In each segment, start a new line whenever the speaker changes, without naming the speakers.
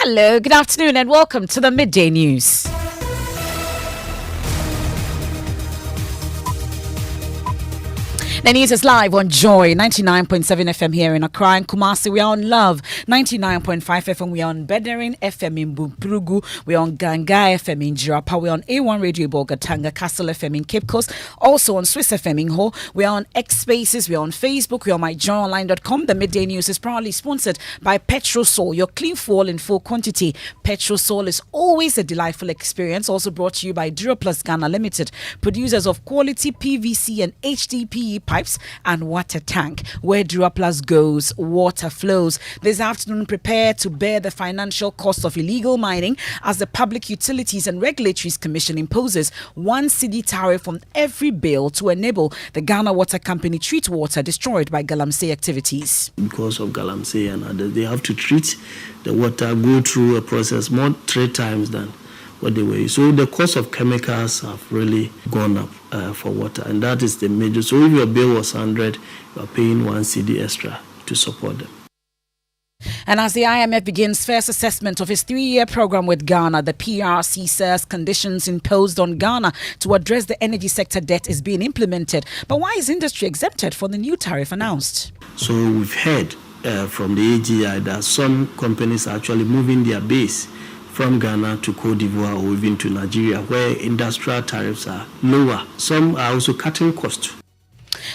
Hello, good afternoon, and welcome to the Midday News. The news is live on Joy 99.7 FM here in Accra and Kumasi. We are on Love 99.5 FM. We are on Bedering FM in Bumprugu. We are on Ganga FM in Jirapa. We are on A1 Radio Bogatanga, Castle FM in Cape Coast. Also on Swiss FM in Ho. We are on X Spaces. We are on Facebook. We are on myjoyonline.com. The Midday News is proudly sponsored by Petrol Sol, your clean fuel in full quantity. Petrol Sol is always a delightful experience. Also brought to you by Duraplus Ghana Limited, producers of quality PVC and HDPE pipes and water tank. Where Duraplus goes, water flows. This afternoon, prepare to bear the financial cost of illegal mining as the Public Utilities and Regulatory Commission imposes 1 cedi tariff on every bill to enable the Ghana Water Company treat water destroyed by galamsey activities.
Because of galamsey and others, they have to treat the water, go through a process 3 times than what they were. So the cost of chemicals have really gone up for water, and that is the major. So if your bill was 100, you are paying 1 cedi extra to support them.
And as the IMF begins first assessment of its 3-year program with Ghana, the PRC says conditions imposed on Ghana to address the energy sector debt is being implemented. But why is industry exempted from the new tariff announced?
So we've heard from the AGI that some companies are actually moving their base from Ghana to Cote d'Ivoire or even to Nigeria, where industrial tariffs are lower. Some are also cutting costs.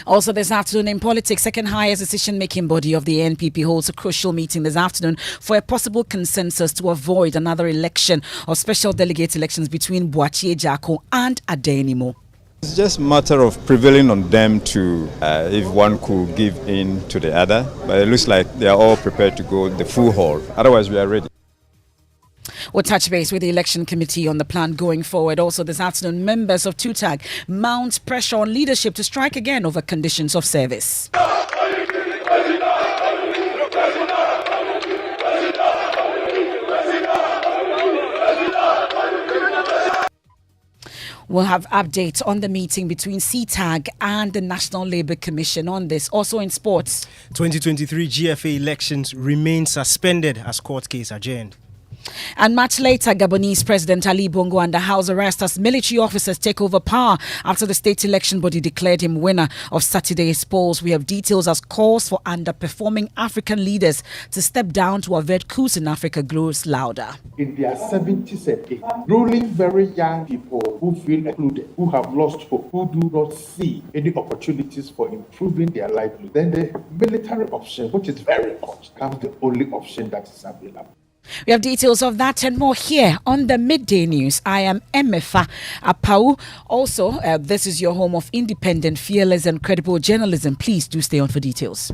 Also this afternoon in politics, second highest decision-making body of the NPP holds a crucial meeting this afternoon for a possible consensus to avoid another election or special delegate elections between Boakye Jako and Adenimo.
It's just a matter of prevailing on them to, if one could give in to the other. But it looks like they are all prepared to go the full haul. Otherwise, we are ready.
We'll touch base with the election committee on the plan going forward. Also this afternoon, members of TUTAG mount pressure on leadership to strike again over conditions of service. We'll have updates on the meeting between CTAG and the National Labour Commission on this. Also in sports,
2023 GFA elections remain suspended as court case adjourned.
And much later, Gabonese President Ali Bongo under house arrest as military officers take over power after the state election body declared him winner of Saturday's polls. We have details as calls for underperforming African leaders to step down to avert coups in Africa grows louder.
In their 70s and 80s, ruling very young people who feel excluded, who have lost hope, who do not see any opportunities for improving their livelihood, then the military option, which is very cost, becomes the only option that is available.
We have details of that and more here on the Midday News. I am Emefa Apawu. Also, this is your home of independent, fearless and credible journalism. Please do stay on for details.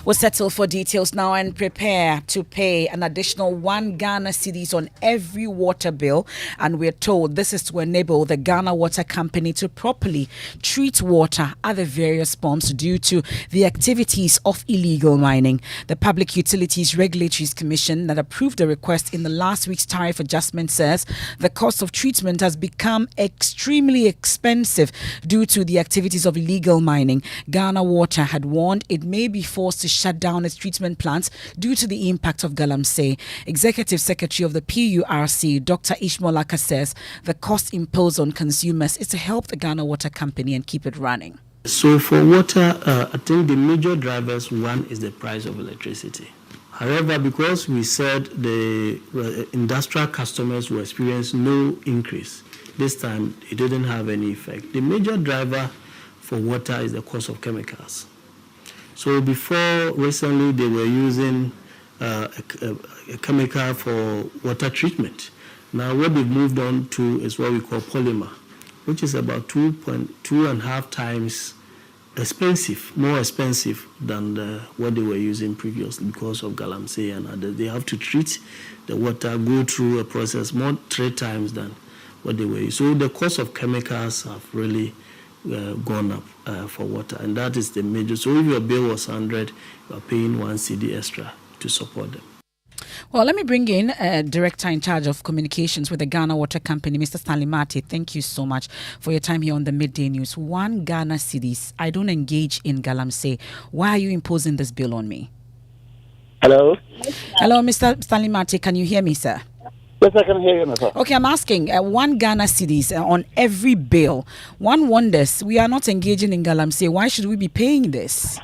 We'll settle for details now and prepare to pay an additional 1 Ghana cedis on every water bill. And we're told this is to enable the Ghana Water Company to properly treat water at the various pumps due to the activities of illegal mining. The Public Utilities Regulatory Commission that approved the request in the last week's tariff adjustment says the cost of treatment has become extremely expensive due to the activities of illegal mining. Ghana Water had warned it may be forced to shut down its treatment plants due to the impact of galamsey. Executive Secretary of the PURC, Dr. Ishmael Aka, says the cost imposed on consumers is to help the Ghana Water Company and keep it running.
So for water, I think the major drivers, one is the price of electricity. However, because we said the industrial customers will experience no increase, this time it didn't have any effect. The major driver for water is the cost of chemicals. So before recently they were using a chemical for water treatment. Now what they've moved on to is what we call polymer, which is about 2.5 times more expensive than what they were using previously because of galamsey and others. They have to treat the water, go through a process 3 times than what they were using. So the cost of chemicals have really gone up for water, and that is the major. So if your bill was 100, you are paying 1 cedi extra to support them.
Well, let me bring in Director in charge of communications with the Ghana Water Company, Mr. Stanley Mate. Thank you so much for your time here on the Midday News. 1 Ghana cedis. I don't engage in galamsey. Why are you imposing this bill on me?
Hello?
Hello, Mr. Stanley Mate. Can you hear me, sir?
Yes, I can hear you, Emefa.
Okay, I'm asking 1 Ghana cedis on every bill. One wonders, we are not engaging in galamsey. Why should we be paying this?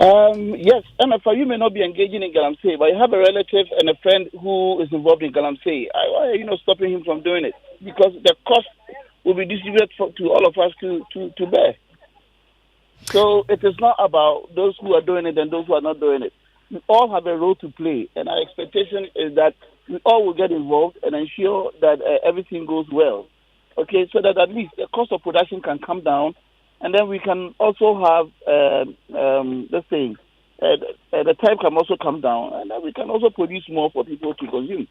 Yes, Emefa, you may not be engaging in galamsey, but you have a relative and a friend who is involved in galamsey. Why are you not stopping him from doing it? Because the cost will be distributed to all of us to bear. So it is not about those who are doing it and those who are not doing it. We all have a role to play, and our expectation is that we all will get involved and ensure that everything goes well. Okay, so that at least the cost of production can come down, and then we can also have the time can also come down, and then we can also produce more for people to consume.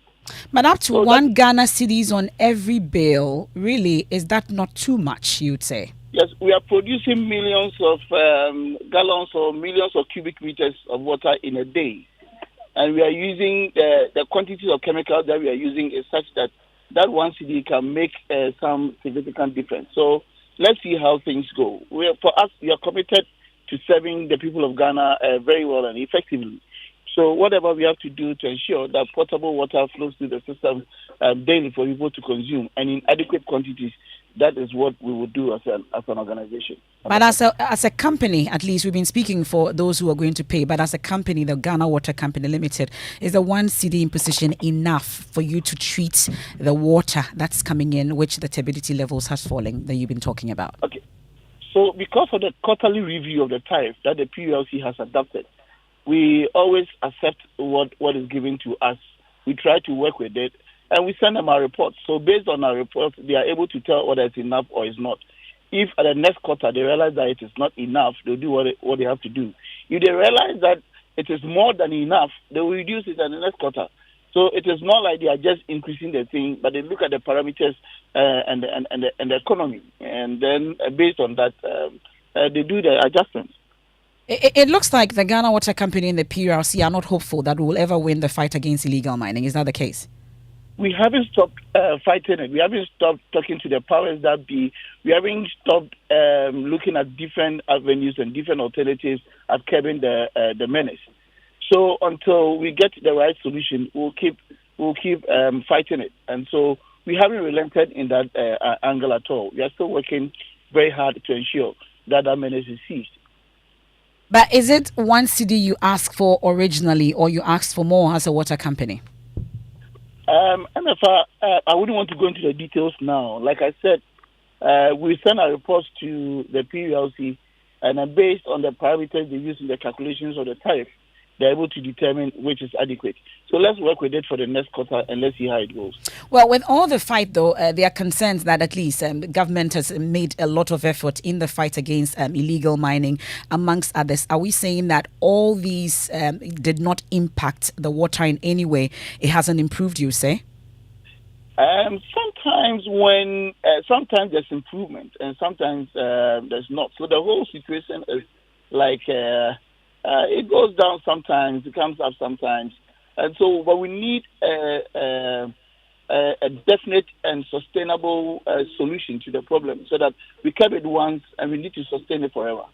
But up to 1 Ghana cedis on every bill, really, is that not too much, you'd say?
Yes, we are producing millions of gallons or millions of cubic meters of water in a day. And we are using the quantities of chemicals that we are using is such that 1 CD can make some significant difference. So let's see how things go. For us, we are committed to serving the people of Ghana very well and effectively. So whatever we have to do to ensure that potable water flows through the system daily for people to consume and in adequate quantities, that is what we will do as an organization.
But as a company, at least we've been speaking for those who are going to pay, but as a company, the Ghana Water Company Limited, is the 1 CD imposition enough for you to treat the water that's coming in, which the turbidity levels has fallen that you've been talking about?
Okay. So because of the quarterly review of the tariff that the PULC has adopted, we always accept what is given to us. We try to work with it, and we send them our reports. So based on our reports, they are able to tell whether it's enough or it's not. If at the next quarter they realize that it is not enough, they'll do what they have to do. If they realize that it is more than enough, they will reduce it at the next quarter. So it is not like they are just increasing the thing, but they look at the parameters and the economy, and then based on that, they do the adjustments.
It looks like the Ghana Water Company and the PULC are not hopeful that we will ever win the fight against illegal mining. Is that the case?
We haven't stopped fighting it. We haven't stopped talking to the powers that be. We haven't stopped looking at different avenues and different alternatives at curbing the menace. So until we get the right solution, we'll keep fighting it. And so we haven't relented in that angle at all. We are still working very hard to ensure that menace is ceased.
But is it 1 CD you asked for originally, or you asked for more as a water company?
Emefa, I wouldn't want to go into the details now. Like I said, we send our reports to the PULC, and based on the parameters they use in the calculations of the tariff, they're able to determine which is adequate. So let's work with it for the next quarter and let's see how it goes.
Well, with all the fight, though, there are concerns that at least the government has made a lot of effort in the fight against illegal mining, amongst others. Are we saying that all these did not impact the water in any way? It hasn't improved, you say?
Sometimes sometimes there's improvement and sometimes there's not. So the whole situation is like it goes down sometimes, it comes up sometimes. And so, but we need a definite and sustainable solution to the problem so that we curb it once and we need to sustain it forever.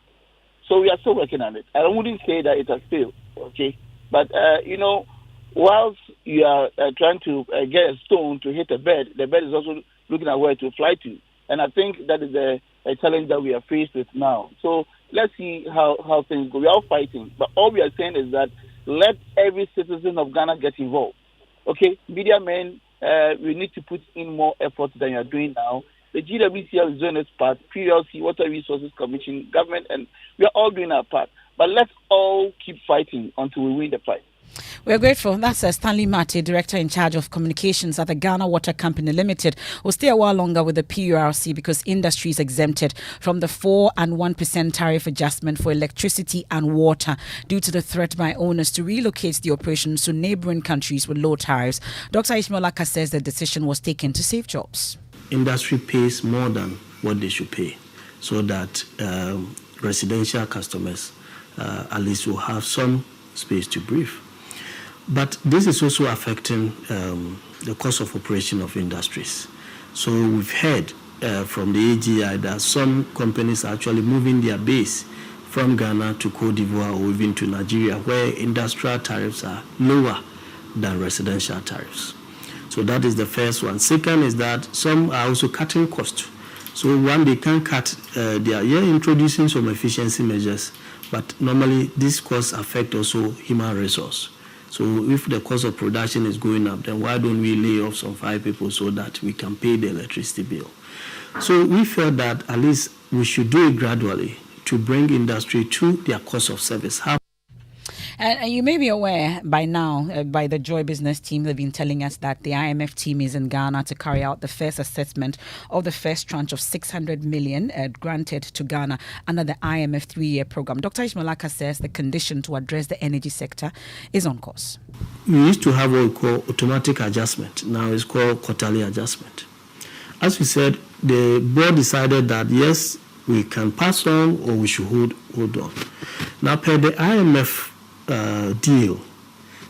So we are still working on it. I wouldn't say that it has failed, okay? But, whilst you are trying to get a stone to hit a bird, the bird is also looking at where to fly to. And I think that is a challenge that we are faced with now. So let's see how things go. We are all fighting. But all we are saying is that let every citizen of Ghana get involved. Okay, media men, we need to put in more effort than you are doing now. The GWCL is doing its part, PULC, Water Resources Commission, government, and we are all doing our part. But let's all keep fighting until we win the fight.
We're grateful. That's Stanley Mate, Director in charge of communications at the Ghana Water Company Limited. We'll stay a while longer with the PULC because industry is exempted from the 4% and 1% tariff adjustment for electricity and water due to the threat by owners to relocate the operations to neighboring countries with low tariffs. Dr. Ishmael Aka says the decision was taken to save jobs.
Industry pays more than what they should pay so that residential customers at least will have some space to breathe. But this is also affecting the cost of operation of industries. So we've heard from the AGI that some companies are actually moving their base from Ghana to Cote d'Ivoire or even to Nigeria, where industrial tariffs are lower than residential tariffs. So that is the first one. Second is that some are also cutting costs. So one, they can cut, they are introducing some efficiency measures, but normally these costs affect also human resource. So if the cost of production is going up, then why don't we lay off some 5 people so that we can pay the electricity bill? So we felt that at least we should do it gradually to bring industry to their cost of service.
And you may be aware by now, by the Joy Business team, they've been telling us that the IMF team is in Ghana to carry out the first assessment of the first tranche of 600 million granted to Ghana under the IMF 3-year program. Dr. Ishmaelaka says the condition to address the energy sector is on course.
We used to have what we call automatic adjustment. Now it's called quarterly adjustment. As we said, the board decided that yes, we can pass on or we should hold on. Now, per the IMF deal,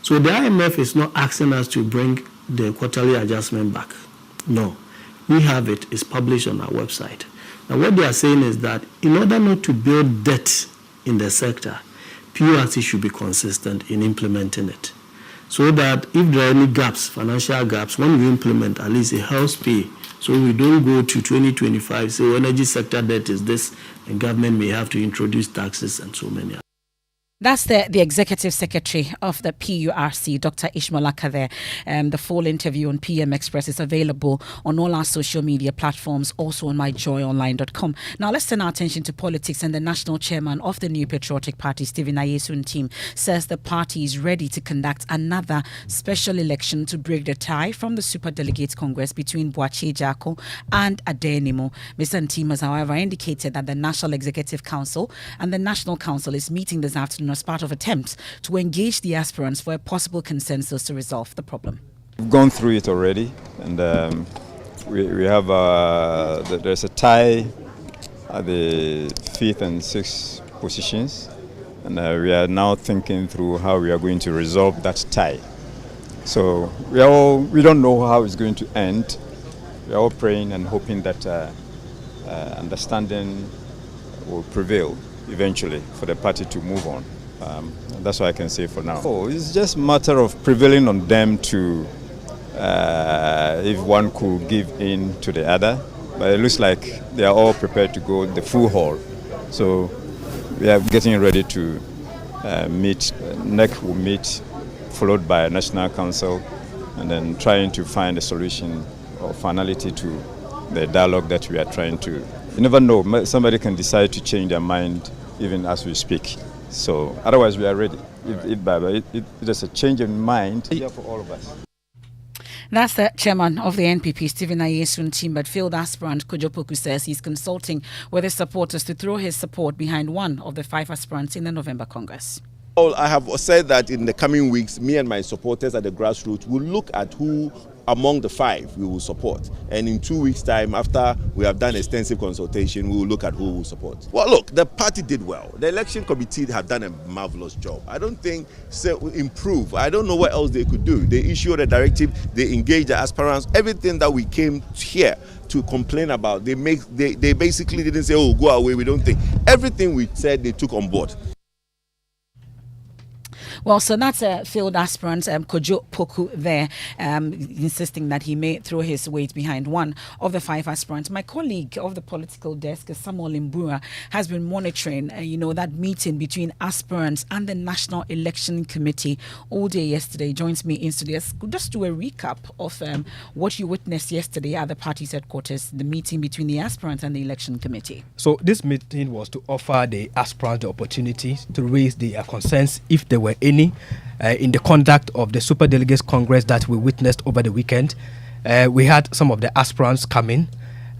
so the IMF is not asking us to bring the quarterly adjustment back. No, we have it. It's published on our website. Now, what they are saying is that in order not to build debt in the sector, PURC should be consistent in implementing it, so that if there are any gaps, financial gaps, when we implement, at least it helps pay. So we don't go to 2025, say energy sector debt is this, and government may have to introduce taxes and so many.
That's the Executive Secretary of the PURC, Dr. Ishmaelaka there. The full interview on PM Express is available on all our social media platforms, also on myjoyonline.com. Now, let's turn our attention to politics, and the national chairman of the New Patriotic Party, Stephen Ayesun team, says the party is ready to conduct another special election to break the tie from the Super Delegates Congress between Boakye Jako and Adenimo. Mr. Ntim has, however, indicated that the National Executive Council and the National Council is meeting this afternoon as part of attempts to engage the aspirants for a possible consensus to resolve the problem.
We've gone through it already, and we have there's a tie at the 5th and 6th positions, and we are now thinking through how we are going to resolve that tie. So we don't know how it's going to end. We are all praying and hoping that understanding will prevail eventually for the party to move on. That's what I can say for now. It's just a matter of prevailing on them to, if one could give in to the other. But it looks like they are all prepared to go the full haul. So we are getting ready to meet. NEC will meet, followed by a National Council, and then trying to find a solution or finality to the dialogue that we are trying to. You never know, somebody can decide to change their mind even as we speak. So otherwise we are ready. If there's a change in mind here for all of us.
That's the chairman of the NPP, Stephen Ayesun team, but field aspirant Kojo Poku says he's consulting with his supporters to throw his support behind one of the 5 aspirants in the November Congress.
I have said that in the coming weeks, me and my supporters at the grassroots will look at who among the 5 we will support. And in 2 weeks' time, after we have done extensive consultation, we will look at who we will support. Well, look, the party did well. The election committee have done a marvelous job. I don't think improve. I don't know what else they could do. They issued a directive, they engaged the aspirants, everything that we came here to complain about, they basically didn't say, oh, go away, we don't think. Everything we said, they took on board.
Well, so that's a field aspirant, Kojo Poku there, insisting that he may throw his weight behind one of the 5 aspirants. My colleague of the political desk, Samuel Imbura, has been monitoring, that meeting between aspirants and the National Election Committee all day yesterday. Joins me in studio. Just do a recap of what you witnessed yesterday at the party's headquarters, the meeting between the aspirants and the Election Committee.
So this meeting was to offer the aspirants the opportunity to raise their concerns, if there were any, in the conduct of the Super Delegates Congress that we witnessed over the weekend. We had some of the aspirants come in.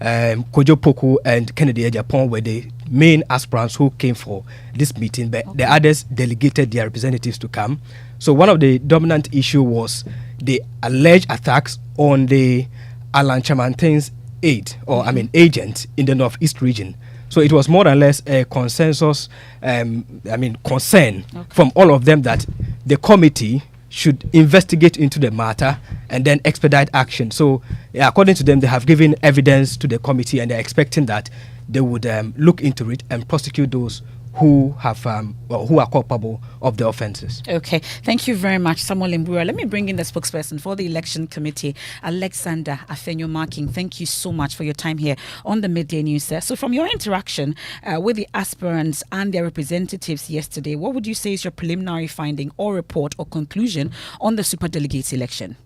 Kojo Poku and Kennedy Ejapon were the main aspirants who came for this meeting, but the others delegated their representatives to come. So one of the dominant issue was the alleged attacks on the Alan Chamanten's agent in the Northeast region. So it was more or less a consensus, concern from all of them that the committee should investigate into the matter and then expedite action. So, according to them, they have given evidence to the committee, and they're expecting that they would look into it and prosecute those who have who are culpable of the offences.
Okay, thank you very much, Samuel Mbura. Let me bring in the spokesperson for the election committee, Alexander Afenyo-Marking. Thank you so much for your time here on the Midday News, sir. So from your interaction with the aspirants and their representatives yesterday, what would you say is your preliminary finding or report or conclusion on the superdelegates election?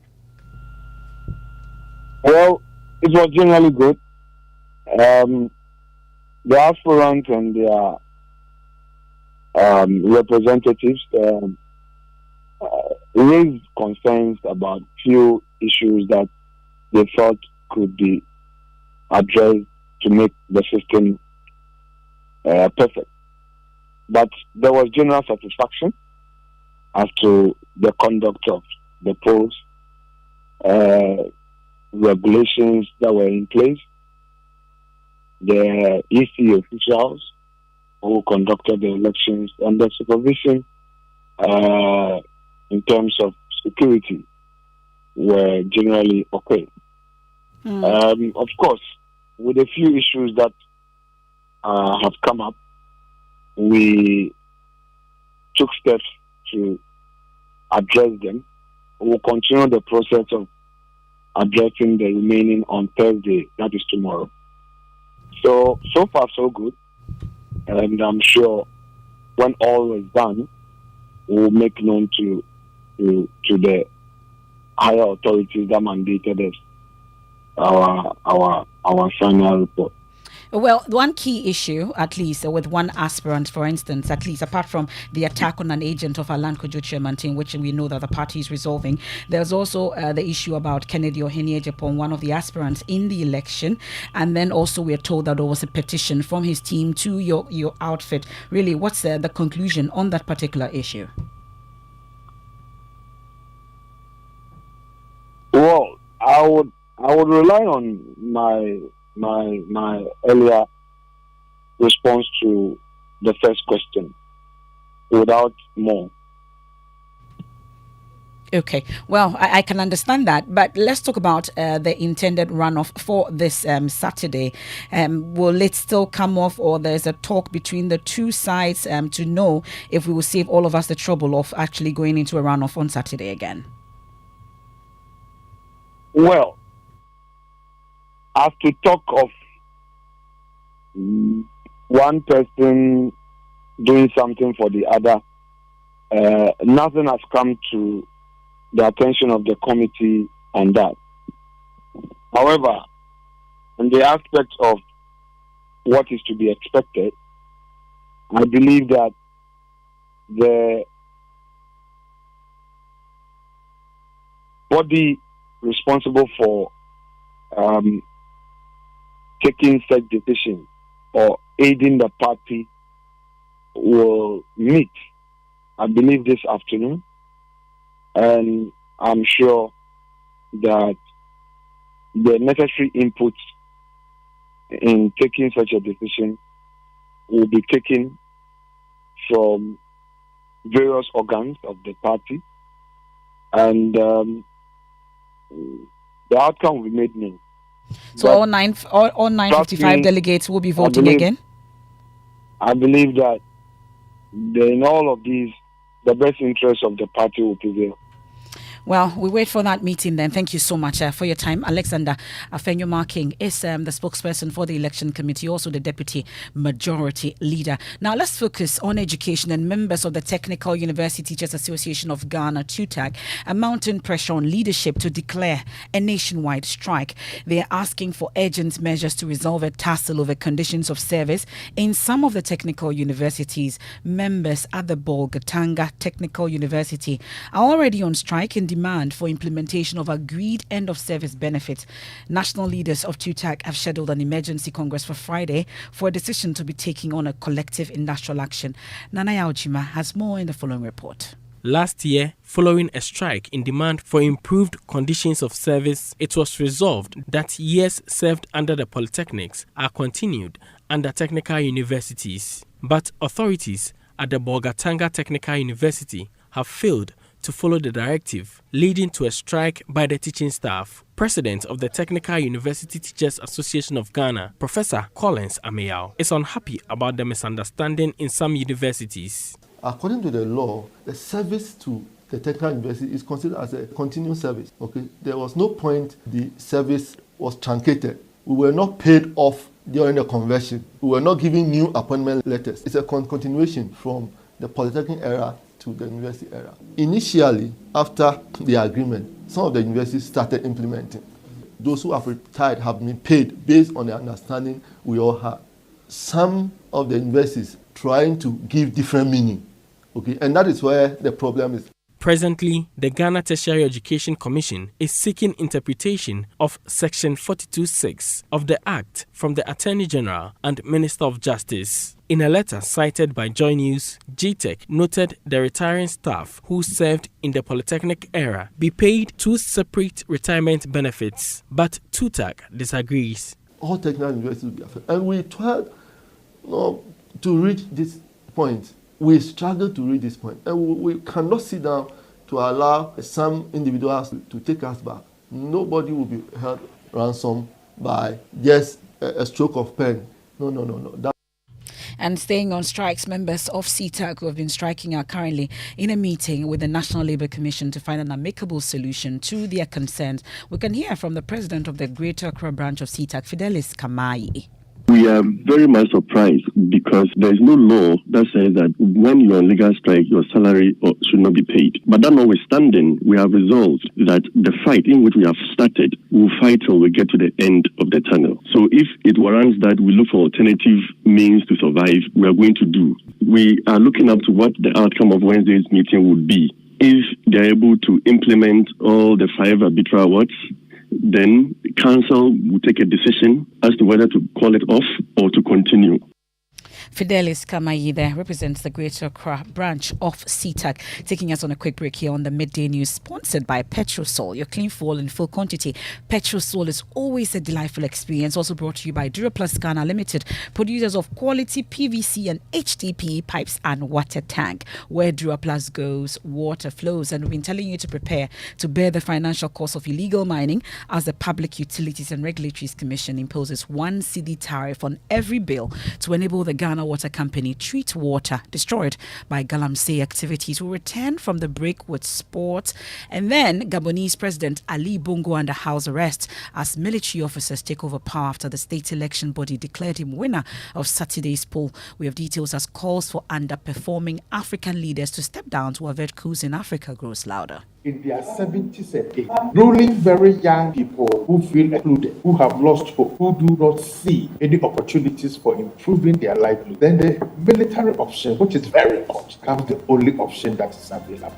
Well, it was generally good. The aspirants and their representatives raised concerns about few issues that they thought could be addressed to make the system perfect. But there was general satisfaction as to the conduct of the polls, regulations that were in place, the EC officials who conducted the elections, and the supervision in terms of security were generally okay. Of course, with a few issues that have come up, we took steps to address them. We will continue the process of addressing the remaining on Thursday, that is tomorrow. So far so good. And I'm sure when all is done, we'll make known to the higher authorities that mandated us our final report.
Well, one key issue, at least with one aspirant, for instance, at least apart from the attack on an agent of Alan Kojo Chairman, which we know that the party is resolving, there's also the issue about Kennedy Oheniejepo, one of the aspirants in the election. And then also we're told that there was a petition from his team to your outfit. Really, what's the conclusion on that particular issue?
Well, I would rely on my earlier response to the first question without more.
Okay, well, I can understand that, but let's talk about the intended runoff for this Saturday. Will it still come off, or there's a talk between the two sides to know if we will save all of us the trouble of actually going into a runoff on Saturday again?
Well, as to talk of one person doing something for the other, nothing has come to the attention of the committee on that. However, in the aspect of what is to be expected, I believe that the body responsible for taking such decisions or aiding the party will meet, I believe, this afternoon. And I'm sure that the necessary inputs in taking such a decision will be taken from various organs of the party, and the outcome will be made known.
So all 955 delegates will be voting again?
I believe that in all of these, the best interest of the party will prevail.
Well, we wait for that meeting then. Thank you so much for your time. Alexander Afenyo-Marking is the spokesperson for the election committee, also the deputy majority leader. Now, let's focus on education, and members of the Technical University Teachers Association of Ghana, TUTAG, are mounting pressure on leadership to declare a nationwide strike. They are asking for urgent measures to resolve a tussle over conditions of service in some of the technical universities. Members at the Bolgatanga Technical University are already on strike in demand for implementation of agreed end-of-service benefits. National leaders of TUTAG have scheduled an emergency congress for Friday for a decision to be taken on a collective industrial action. Nanaya Ojima has more in the following report.
Last year, following a strike in demand for improved conditions of service, it was resolved that years served under the polytechnics are continued under technical universities. But authorities at the Bolgatanga Technical University have failed to follow the directive, leading to a strike by the teaching staff. President of the Technical University Teachers Association of Ghana, Professor Collins Amayao, is unhappy about the misunderstanding in some universities.
According to the law, the service to the technical university is considered as a continuous service. Okay, there was no point the service was truncated. We were not paid off during the conversion. We were not given new appointment letters. It's a continuation from the Polytechnic era to the university era. Initially, after the agreement, some of the universities started implementing. Those who have retired have been paid based on the understanding we all had. Some of the universities trying to give different meaning. Okay, and that is where the problem is.
Presently, the Ghana Tertiary Education Commission is seeking interpretation of Section 42(6) of the Act from the Attorney General and Minister of Justice. In a letter cited by Joy News, GTEC noted the retiring staff who served in the Polytechnic era be paid two separate retirement benefits, but TUTAC disagrees.
All technical universities will be affected. And we tried to reach this point. We struggle to reach this point, and we cannot sit down to allow some individuals to take us back. Nobody will be held ransom by just a stroke of pen. No.
And staying on strikes, members of CTAC who have been striking are currently in a meeting with the National Labour Commission to find an amicable solution to their concerns. We can hear from the president of the Greater Accra branch of CTAC, Fidelis Kamayi.
We are very much surprised because there is no law that says that when you're on legal strike, your salary should not be paid. But that notwithstanding, we have resolved that the fight in which we have started will fight till we get to the end of the tunnel. So if it warrants that we look for alternative means to survive, we are going to do. We are looking up to what the outcome of Wednesday's meeting would be. If they're able to implement all the 5 arbitral awards, then council will take a decision as to whether to call it off or to continue.
Fidelis Kamayi there represents the Greater Accra branch of CTAC. Taking us on a quick break here on the Midday News, sponsored by Petrosol, your clean fuel in full quantity. Petrosol is always a delightful experience. Also brought to you by Duraplus Ghana Limited, producers of quality PVC and HDPE pipes and water tank. Where Duraplus goes, water flows. And we've been telling you to prepare to bear the financial cost of illegal mining as the Public Utilities and Regulatory Commission imposes 1 cedi tariff on every bill to enable the Ghana Water Company treat water destroyed by galamsey activities. We'll return from the break with sports, and then Gabonese President Ali Bongo under house arrest as military officers take over power after the state election body declared him winner of Saturday's poll. We have details as calls for underperforming African leaders to step down to avert coups in Africa grows louder.
In their 70s and 80s, ruling very young people who feel excluded, who have lost hope, who do not see any opportunities for improving their livelihood, then the military option, which is very important, becomes the only option that is available.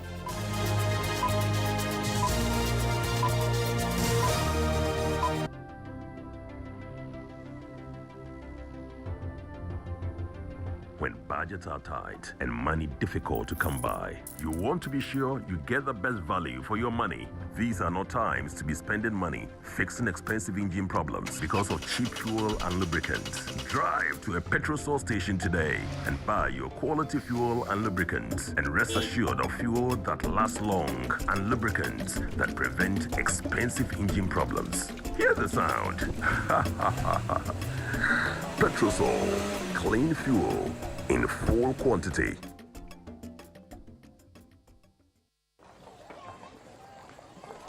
When budgets are tight and money difficult to come by, you want to be sure you get the best value for your money. These are not times to be spending money fixing expensive engine problems because of cheap fuel and lubricants. Drive to a Petrosol station today and buy your quality fuel and lubricants, and rest assured of fuel that lasts long and lubricants that prevent expensive engine problems. Hear the sound. Petrosol. Clean fuel in full quantity.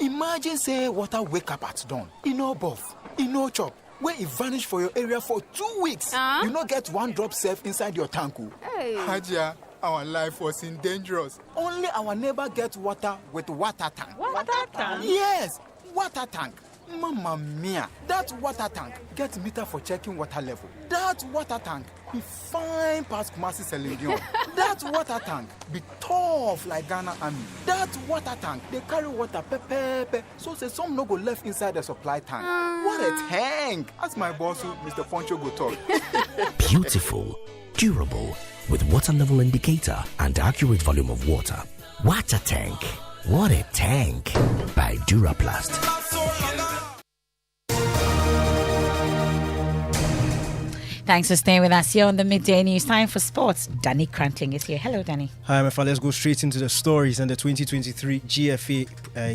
Imagine say water wake up at dawn. E no buff, e no chop. When it vanish for your area for 2 weeks, you no get 1 drop safe inside your tank.
Hey.
Haja, our life was in dangerous. Only our neighbor gets water with water tank.
Water tank?
Yes, water tank. Mamma mia, that water tank gets meter for checking water level. That water tank be fine past Kumasi Selendion. That water tank be tough like Ghana Army. That water tank, they carry water pepe, so say some no go left inside the supply tank. What a tank! That's my boss, Mr. Poncho go talk.
Beautiful, durable, with water level indicator and accurate volume of water. Water tank. What a tank! By Duraplast.
Thanks for staying with us here on the Midday News. Time for sports. Danny Cranting is here. Hello, Danny.
Hi, Emefa. Let's go straight into the stories. And the 2023 GFA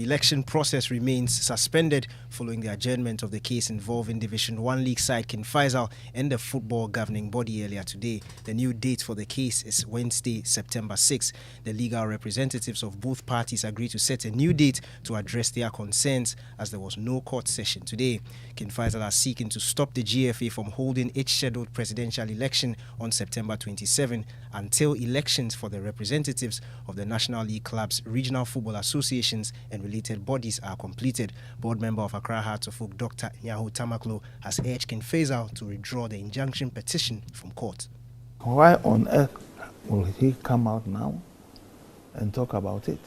election process remains suspended following the adjournment of the case involving Division 1 League side King Faisal and the football governing body earlier today. The new date for the case is Wednesday, September 6. The legal representatives of both parties agreed to set a new date to address their concerns as there was no court session today. King Faisal are seeking to stop the GFA from holding its scheduled presidential election on September 27 until elections for the representatives of the National League clubs, regional football associations and related bodies are completed. Board member of Accra Hearts of Oak, Dr. Nyaho Tamaklo, has urged King Faisal to withdraw the injunction petition from court.
Why on earth will he come out now and talk about it?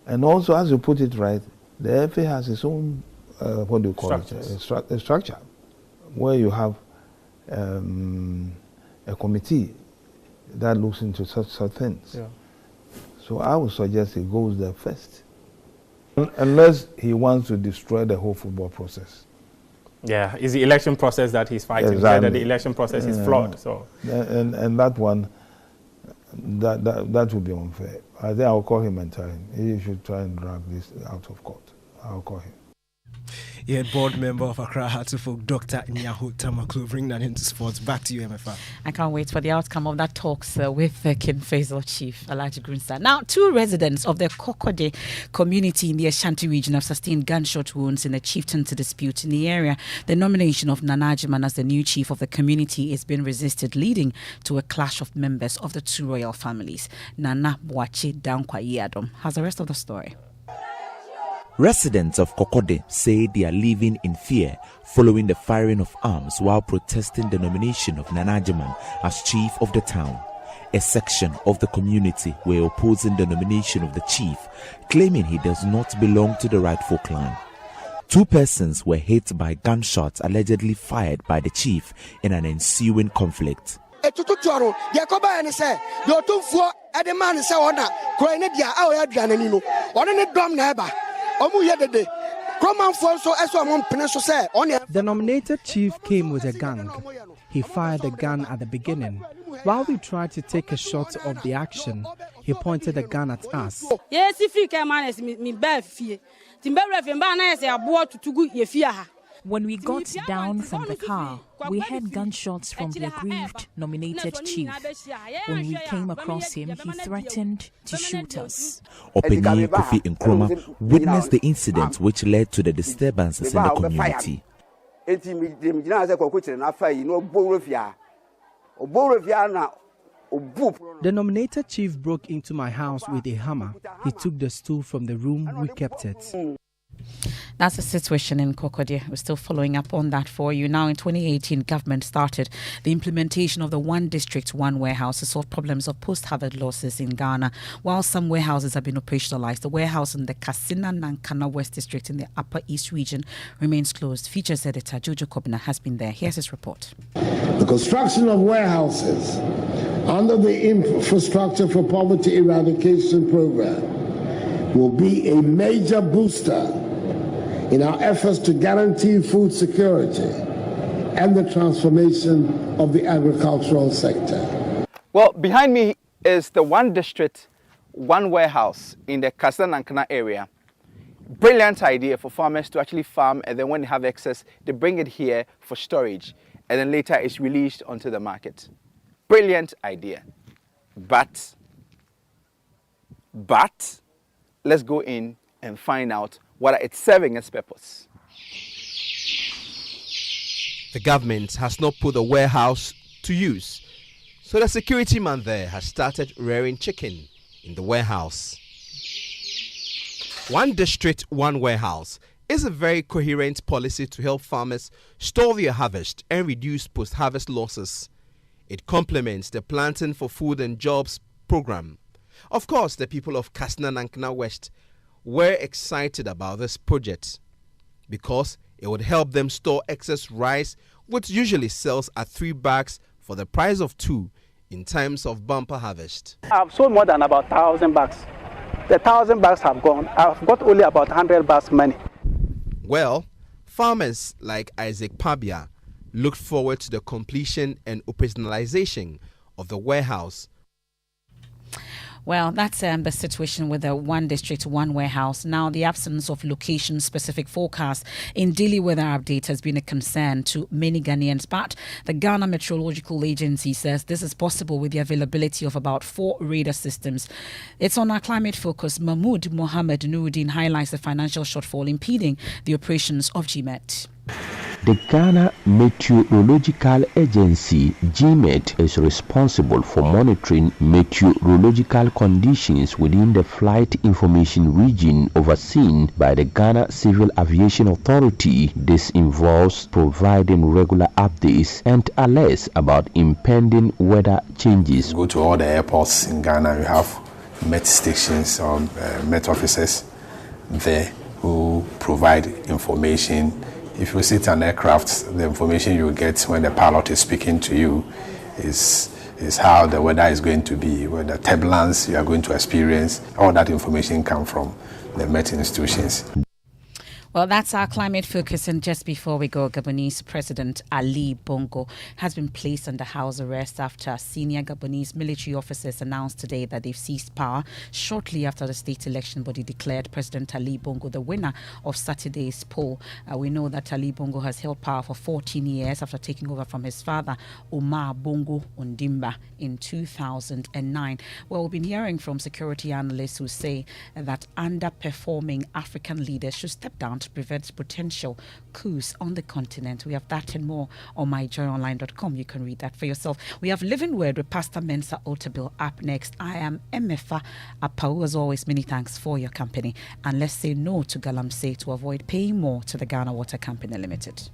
And also, as you put it right, the FA has its own, what do you call it, a structure, where you have a committee that looks into such things. Yeah. So I would suggest he goes there first, unless he wants to destroy the whole football process.
Yeah, it's the election process that he's fighting.
Exactly.
Whether the election process is flawed. So,
and that one, that would be unfair. I think I'll call him and tell him he should try and drag this out of court. I'll call him.
Yeah, board member of Accra Hearts of Oak, Dr. Nyaho Tamaklo. Bring that into sports. Back to you, Emefa.
I can't wait for the outcome of that talks with King Faisal Chief Alhaji Grunster. Now, 2 residents of the Kokode community in the Ashanti region have sustained gunshot wounds in a chieftaincy dispute in the area. The nomination of Nana Ajiman as the new chief of the community is being resisted, leading to a clash of members of the 2 royal families. Nana Boachi Dankwa Yadom has the rest of the story.
Residents of Kokode say they are living in fear following the firing of arms while protesting the nomination of Nana Ajiman as chief of the town. A section of the community were opposing the nomination of the chief, claiming he does not belong to the rightful clan. 2 persons were hit by gunshots allegedly fired by the chief in an ensuing conflict.
The nominated chief came with a gun. He fired the gun at the beginning. While we tried to take a shot of the action, he pointed the gun at us.
When we got down from the car, we heard gunshots from the aggrieved nominated chief. When we came across him, he threatened to shoot us.
Openye Kofi Nkrumah witnessed the incident which led to the disturbances in the community.
The nominated chief broke into my house with a hammer. He took the stool from the room, we kept it.
That's the situation in Kokode. We're still following up on that for you. Now, in 2018, government started the implementation of the One District, One Warehouse to solve problems of post-harvest losses in Ghana. While some warehouses have been operationalized, the warehouse in the Kassina Nankana West District in the Upper East region remains closed. Features editor Jojo Kobna has been there. Here's his report.
The construction of warehouses under the Infrastructure for Poverty Eradication Program will be a major booster in our efforts to guarantee food security and the transformation of the agricultural sector.
Well, behind me is the One District, One Warehouse in the Kassina area. Brilliant idea for farmers to actually farm, and then when they have excess, they bring it here for storage, and then later it's released onto the market. Brilliant idea. But let's go in and find out what it's serving its purpose.
The government has not put the warehouse to use, so the security man there has started rearing chicken in the warehouse. One District, One Warehouse is a very coherent policy to help farmers store their harvest and reduce post-harvest losses. It complements the Planting for Food and Jobs program. Of course, the people of Kassina Nankana West were excited about this project because it would help them store excess rice, which usually sells at 3 bags for the price of 2 in times of bumper harvest.
I've sold more than about 1,000 bags. The 1,000 bags have gone. I've got only about 100 bags money.
Well, farmers like Isaac Pabia looked forward to the completion and operationalization of the warehouse.
Well, that's the situation with the one district, one warehouse. Now, the absence of location-specific forecast in daily weather updates has been a concern to many Ghanaians. But the Ghana Meteorological Agency says this is possible with the availability of about 4 radar systems. It's on our climate focus. Mahmoud Mohammed Nuruddin highlights the financial shortfall impeding the operations of GMET.
The Ghana Meteorological Agency, GMET, is responsible for monitoring meteorological conditions within the flight information region overseen by the Ghana Civil Aviation Authority. This involves providing regular updates and alerts about impending weather changes.
Go to all the airports in Ghana, you have Met stations or Met officers there who provide information. If you sit on aircraft, the information you get when the pilot is speaking to you is how the weather is going to be, what the turbulence you are going to experience. All that information comes from the Met institutions.
Well, that's our climate focus. And just before we go, Gabonese President Ali Bongo has been placed under house arrest after senior Gabonese military officers announced today that they've seized power shortly after the state election body declared President Ali Bongo the winner of Saturday's poll. We know that Ali Bongo has held power for 14 years after taking over from his father, Omar Bongo Ondimba, in 2009. Well, we've been hearing from security analysts who say that underperforming African leaders should step down to prevent potential coups on the continent. We have that and more on myjoyonline.com. You can read that for yourself. We have Living Word with Pastor Mensa Otabil up next. I am Emefa. Apawu, as always, many thanks for your company. And let's say no to Galamsey to avoid paying more to the Ghana Water Company Limited.